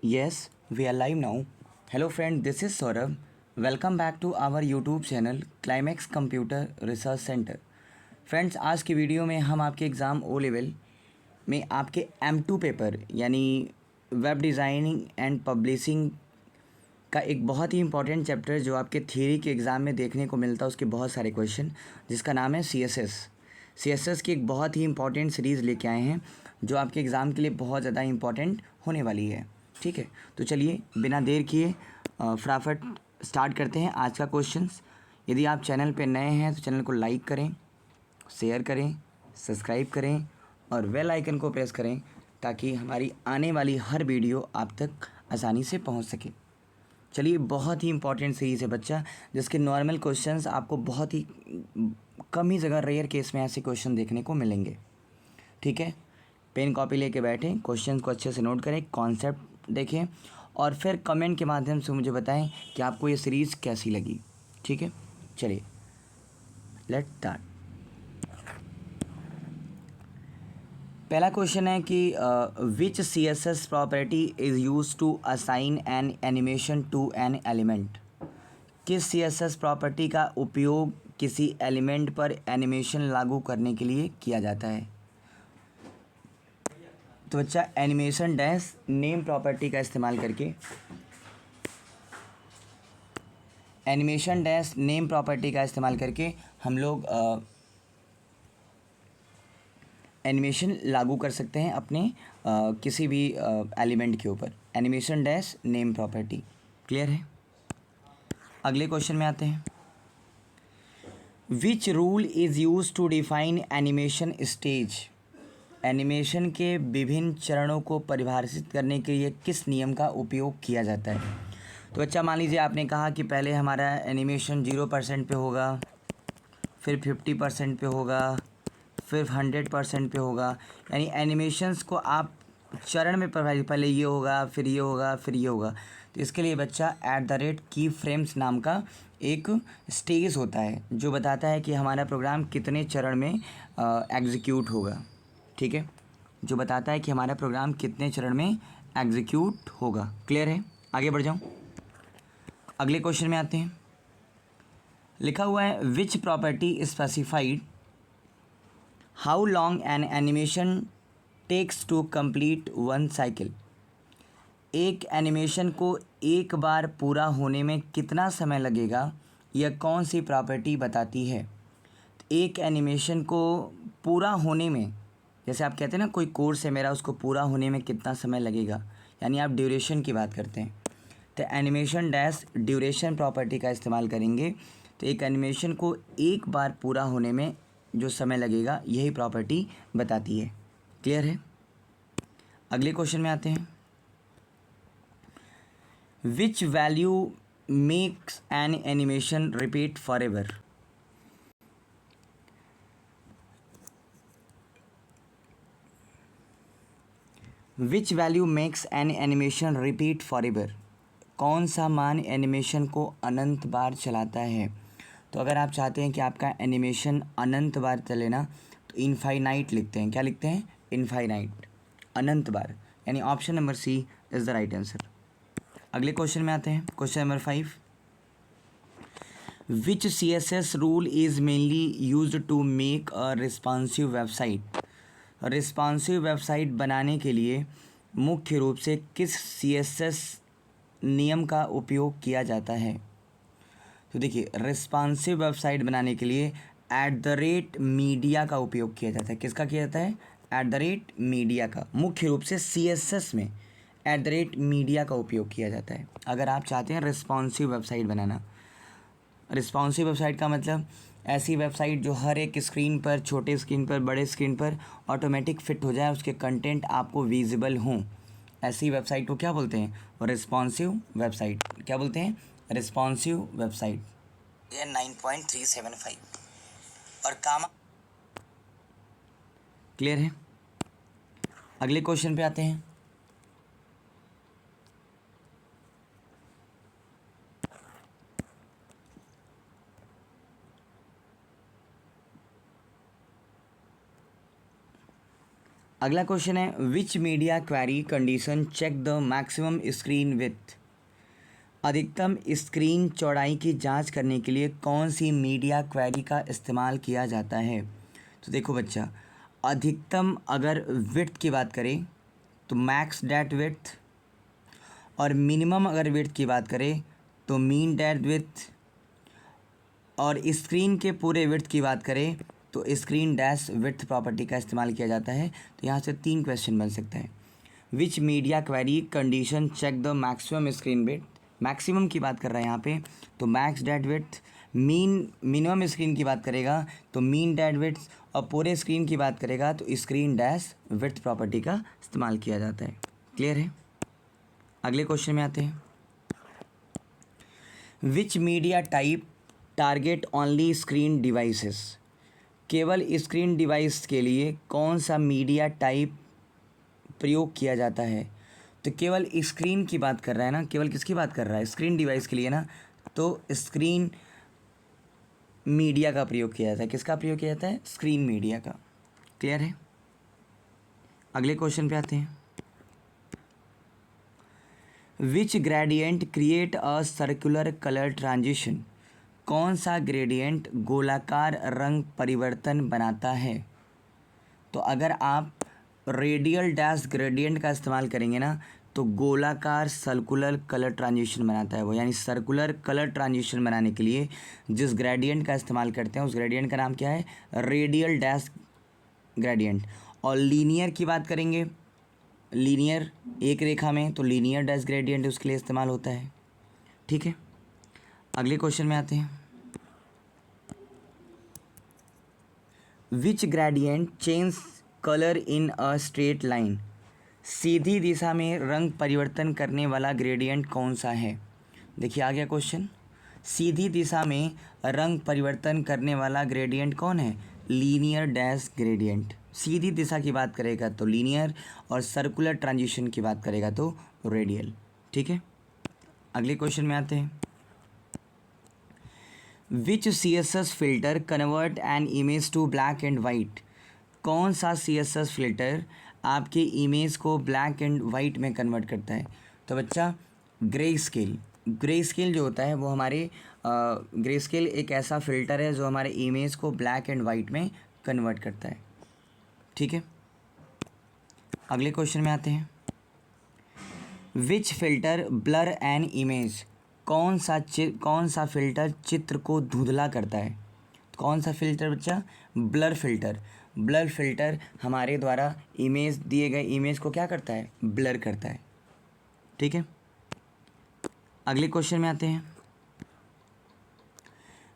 Yes, we are live now. Hello friend, this is Saurabh. Welcome back to our YouTube channel Climax Computer Research Center. Friends, आज की video में हम आपके exam O level में आपके M2 paper यानी web designing and publishing का एक बहुत ही इंपॉर्टेंट चैप्टर जो आपके थियरी के एग्ज़ाम में देखने को मिलता है, उसके बहुत सारे क्वेश्चन, जिसका नाम है CSS की एक बहुत ही इंपॉर्टेंट सीरीज़ लेके आए हैं जो आपके एग्ज़ाम के लिए बहुत ज़्यादा इंपॉर्टेंट होने वाली है। ठीक है, तो चलिए बिना देर किए फटाफट स्टार्ट करते हैं आज का क्वेश्चंस। यदि आप चैनल पे नए हैं तो चैनल को लाइक करें, शेयर करें, सब्सक्राइब करें और बेल आइकन को प्रेस करें ताकि हमारी आने वाली हर वीडियो आप तक आसानी से पहुंच सके। चलिए, बहुत ही इंपॉर्टेंट सीरीज़ है बच्चा, जिसके नॉर्मल क्वेश्चंस आपको बहुत ही कम ही जगह, रेयर केस में ऐसे क्वेश्चन देखने को मिलेंगे। ठीक है, पेन कॉपी लेके बैठें, क्वेश्चन को अच्छे से नोट करें, कॉन्सेप्ट देखें और फिर कमेंट के माध्यम से मुझे बताएं कि आपको ये सीरीज़ कैसी लगी। ठीक है, चलिए लेट्स स्टार्ट। पहला क्वेश्चन है कि which CSS property is use to assign an animation to an element. किस CSS प्रॉपर्टी का उपयोग किसी एलिमेंट पर एनिमेशन लागू करने के लिए किया जाता है? तो बच्चा, एनिमेशन डैश नेम प्रॉपर्टी का इस्तेमाल करके, एनिमेशन डैश नेम प्रॉपर्टी का इस्तेमाल करके हम लोग एनिमेशन लागू कर सकते हैं अपने किसी भी एलिमेंट के ऊपर। Animation dash name property. Clear है? अगले क्वेश्चन में आते हैं। Which rule is use to define animation stage. Animation के विभिन्न चरणों को परिभाषित करने के लिए किस नियम का उपयोग किया जाता है? तो बच्चा, मान लीजिए आपने कहा कि पहले हमारा एनिमेशन 0% पे होगा, फिर 50% पे होगा, फिर 100% पे होगा। यानी एनिमेशंस को आप चरण में पहले ये होगा, फिर ये होगा, फिर ये होगा। तो इसके लिए बच्चा @की फ्रेम्स नाम का एक स्टेज होता है जो बताता है कि हमारा प्रोग्राम कितने चरण में एग्जीक्यूट होगा। ठीक है, जो बताता है कि हमारा प्रोग्राम कितने चरण में एग्जीक्यूट होगा। क्लियर है? आगे बढ़ जाऊँ, अगले क्वेश्चन में आते हैं। लिखा हुआ है which property specified how long an animation takes to complete one cycle. एक एनिमेशन को एक बार पूरा होने में कितना समय लगेगा, यह कौन सी प्रॉपर्टी बताती है? एक एनिमेशन को पूरा होने में, जैसे आप कहते हैं ना कोई कोर्स है मेरा, उसको पूरा होने में कितना समय लगेगा, यानी आप ड्यूरेशन की बात करते हैं, तो एनिमेशन डैश ड्यूरेशन प्रॉपर्टी का इस्तेमाल करेंगे। तो एक एनिमेशन को एक बार पूरा होने में जो समय लगेगा, यही प्रॉपर्टी बताती है। क्लियर है? अगले क्वेश्चन में आते हैं। Which value makes an animation repeat for ever. Which value makes an animation repeat for ever. कौन सा मान एनिमेशन को अनंत बार चलाता है? तो अगर आप चाहते हैं कि आपका एनिमेशन अनंत बार चले ना, तो इनफाइनाइट लिखते हैं। क्या लिखते हैं? इनफाइनाइट, अनंत बार, यानी option number C is the right answer. अगले क्वेश्चन में आते हैं, question number 5। Which CSS rule is mainly use to make a responsive website. Responsive website बनाने के लिए मुख्य रूप से किस CSS नियम का उपयोग किया जाता है? तो देखिए, रिस्पॉन्सिव वेबसाइट बनाने के लिए @मीडिया का उपयोग किया जाता है। किसका किया जाता है? @मीडिया का। मुख्य रूप से CSS में @मीडिया का उपयोग किया जाता है अगर आप चाहते हैं रिस्पॉन्सिव वेबसाइट बनाना। रिस्पॉन्सिव वेबसाइट का मतलब ऐसी वेबसाइट जो हर एक स्क्रीन पर, छोटे स्क्रीन पर, बड़े स्क्रीन पर ऑटोमेटिक फिट हो जाए, उसके कंटेंट आपको विजिबल हों, ऐसी वेबसाइट को क्या बोलते हैं? Responsive website. क्या बोलते हैं? Responsive website. ये 9.375 और काम। क्लियर है? अगले क्वेश्चन पे आते हैं। अगला क्वेश्चन है which media query condition check the maximum screen with. अधिकतम स्क्रीन चौड़ाई की जांच करने के लिए कौन सी मीडिया क्वेरी का इस्तेमाल किया जाता है। तो देखो बच्चा, अधिकतम अगर विड्थ की बात करें तो मैक्स डैट विड्थ, और मिनिमम अगर विड्थ की बात करें तो मीन डैट विड्थ, और स्क्रीन के पूरे विड्थ की बात करें तो स्क्रीन डैश विड्थ प्रॉपर्टी का इस्तेमाल किया जाता है। तो यहाँ से 3 क्वेश्चन बन सकता है। Which media query condition check the maximum screen width, maximum की बात कर रहा है यहाँ पे तो max that width, minimum screen की बात करेगा तो मीन डैट विड्थ, और पूरे स्क्रीन की बात करेगा तो स्क्रीन डैश विड्थ प्रॉपर्टी का इस्तेमाल किया जाता है। क्लियर है। अगले क्वेश्चन में आते हैं। विच media type target only screen devices. केवल स्क्रीन डिवाइस के लिए कौन सा मीडिया टाइप प्रयोग किया जाता है। तो केवल स्क्रीन की बात कर रहा है ना, केवल किसकी बात कर रहा है, स्क्रीन डिवाइस के लिए ना, तो स्क्रीन मीडिया का प्रयोग किया जाता है। किसका प्रयोग किया जाता है, स्क्रीन मीडिया का। क्लियर है। अगले क्वेश्चन पे आते हैं। Which gradient create a circular colour transition. कौन सा ग्रेडियंट गोलाकार रंग परिवर्तन बनाता है। तो अगर आप रेडियल डैश ग्रेडियंट का इस्तेमाल करेंगे ना तो गोलाकार सर्कुलर कलर ट्रांजिशन बनाता है वो, यानी सर्कुलर कलर ट्रांजिशन बनाने के लिए जिस ग्रेडियंट का इस्तेमाल करते हैं उस ग्रेडियंट का नाम क्या है, रेडियल डैश ग्रेडियंट। और लीनियर की बात करेंगे, लीनियर एक रेखा में, तो लीनियर डैश ग्रेडियंट उसके लिए इस्तेमाल होता है। ठीक है। अगले क्वेश्चन में आते हैं। Which gradient change colour in a straight line. सीधी दिशा में रंग परिवर्तन करने वाला ग्रेडियंट कौन सा है। देखिए आ गया क्वेश्चन, सीधी दिशा में रंग परिवर्तन करने वाला ग्रेडियंट कौन है, लीनियर डैश ग्रेडियंट। सीधी दिशा की बात करेगा तो लीनियर, और सर्कुलर ट्रांजिशन की बात करेगा तो रेडियल। ठीक है। अगले क्वेश्चन में आते हैं। Which CSS filter convert an image to black and white. कौन सा CSS फिल्टर आपके इमेज को ब्लैक एंड वाइट में कन्वर्ट करता है। तो बच्चा ग्रे स्केल, ग्रे स्केल जो होता है वो हमारे ग्रे स्केल एक ऐसा फिल्टर है जो हमारे इमेज को ब्लैक एंड वाइट में कन्वर्ट करता है। ठीक है। अगले क्वेश्चन में आते हैं। विच फिल्टर ब्लर एन इमेज। कौन सा फिल्टर चित्र को धुंधला करता है। कौन सा फिल्टर बच्चा, ब्लर फिल्टर। ब्लर फिल्टर हमारे द्वारा इमेज, दिए गए इमेज को क्या करता है, ब्लर करता है। ठीक है। अगले क्वेश्चन में आते हैं।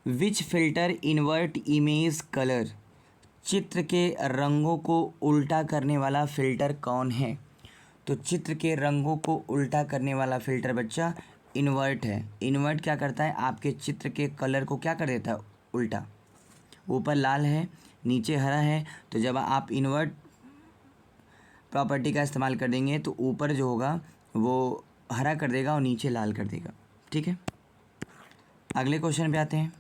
विच फिल्टर इन्वर्ट इमेज कलर। चित्र के रंगों को उल्टा करने वाला फिल्टर कौन है। तो चित्र के रंगों को उल्टा करने वाला फिल्टर बच्चा इन्वर्ट है। इन्वर्ट क्या करता है, आपके चित्र के कलर को क्या कर देता है, उल्टा। ऊपर लाल है, नीचे हरा है, तो जब आप इन्वर्ट प्रॉपर्टी का इस्तेमाल कर देंगे तो ऊपर जो होगा वो हरा कर देगा और नीचे लाल कर देगा। ठीक है। अगले क्वेश्चन पे आते हैं।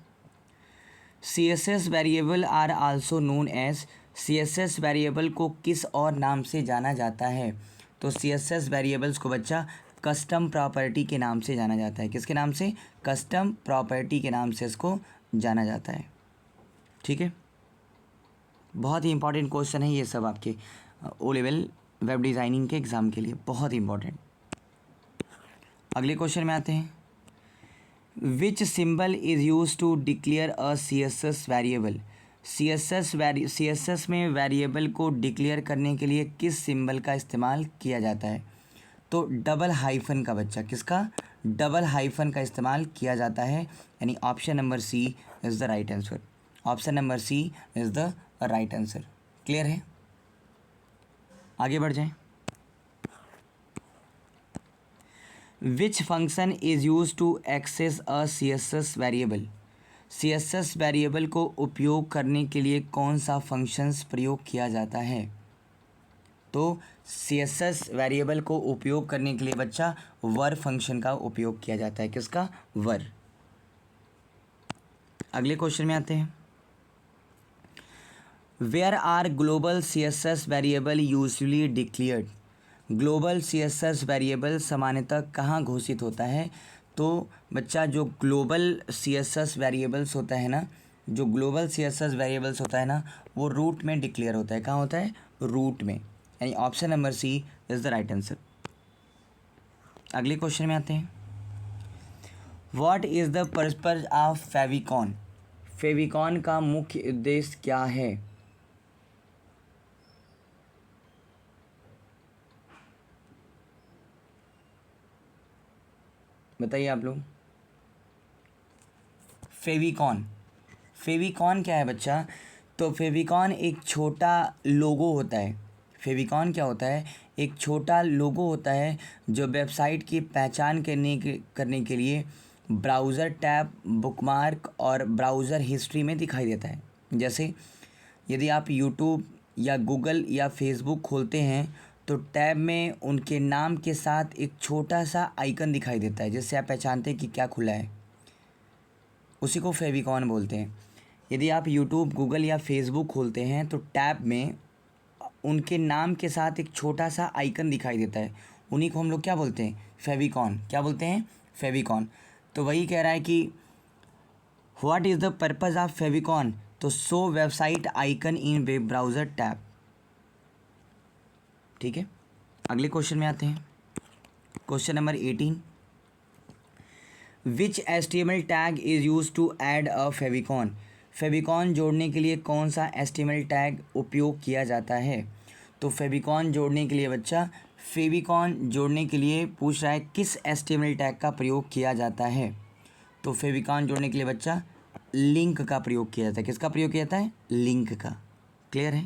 CSS variable are also known as. CSS variable को किस और नाम से जाना जाता है। तो CSS वेरिएबल्स को बच्चा कस्टम प्रॉपर्टी के नाम से जाना जाता है। किसके नाम से, कस्टम प्रॉपर्टी के नाम से इसको जाना जाता है। ठीक है। बहुत ही इंपॉर्टेंट क्वेश्चन है ये सब आपके O लेवल वेब डिज़ाइनिंग के एग्ज़ाम के लिए, बहुत ही इंपॉर्टेंट। अगले क्वेश्चन में आते हैं। Which symbol is use to declare a CSS variable. CSS में वेरिएबल को डिक्लेयर करने के लिए किस सिंबल का इस्तेमाल किया जाता है। तो डबल हाइफन का बच्चा, किसका, डबल हाइफन का इस्तेमाल किया जाता है, यानी option number C is the right answer. Option number C is the right answer. Clear है। आगे बढ़ जाएं। Which function is use to access a CSS variable. CSS variable को उपयोग करने के लिए कौन सा फंक्शंस प्रयोग किया जाता है। तो CSS वेरिएबल को उपयोग करने के लिए बच्चा वर फंक्शन का उपयोग किया जाता है। किसका, वर। अगले क्वेश्चन में आते हैं। Where are global CSS variable usually declared. Global CSS variable सामान्यतः कहाँ घोषित होता है? तो बच्चा जो ग्लोबल CSS वेरिएबल्स होता है ना, जो ग्लोबल CSS वेरिएबल्स होता है ना, वो रूट में डिक्लेयर होता है। कहाँ होता है? रूट में। यानी option number C is the right answer. अगले क्वेश्चन में आते हैं। What is the purpose of favicon. Favicon का मुख्य उद्देश्य क्या है? बताइए आप लोग। फेविकॉन, फेविकॉन क्या है बच्चा? तो फेविकॉन एक छोटा लोगो होता है। फेविकॉन क्या होता है? एक छोटा लोगो होता है जो वेबसाइट की पहचान करने के लिए ब्राउज़र टैब, बुकमार्क और ब्राउज़र हिस्ट्री में दिखाई देता है। जैसे यदि आप यूट्यूब या गूगल या फेसबुक खोलते हैं तो टैब में उनके नाम के साथ एक छोटा सा आइकन दिखाई देता है, जिससे आप पहचानते हैं कि क्या खुला है। उसी को फेविकॉन बोलते हैं। यदि आप यूट्यूब, गूगल या फेसबुक खोलते हैं तो टैब में उनके नाम के साथ एक छोटा सा आइकन दिखाई देता है, उन्हीं को हम लोग क्या बोलते हैं? फेविकॉन। क्या बोलते हैं? फेविकॉन। तो वही कह रहा है कि what is the purpose of favicon? तो show website icon in web browser tab. ठीक है, अगले क्वेश्चन में आते हैं। Question number 18। Which HTML tag is use to add a favicon. Favicon जोड़ने के लिए कौन सा HTML टैग उपयोग किया जाता है? तो फेविकॉन जोड़ने के लिए बच्चा, फेविकॉन जोड़ने के लिए पूछ रहा है किस HTML टैग का प्रयोग किया जाता है? तो फेविकॉन जोड़ने के लिए बच्चा लिंक का प्रयोग किया जाता है। किसका प्रयोग किया जाता है? लिंक का। क्लियर है?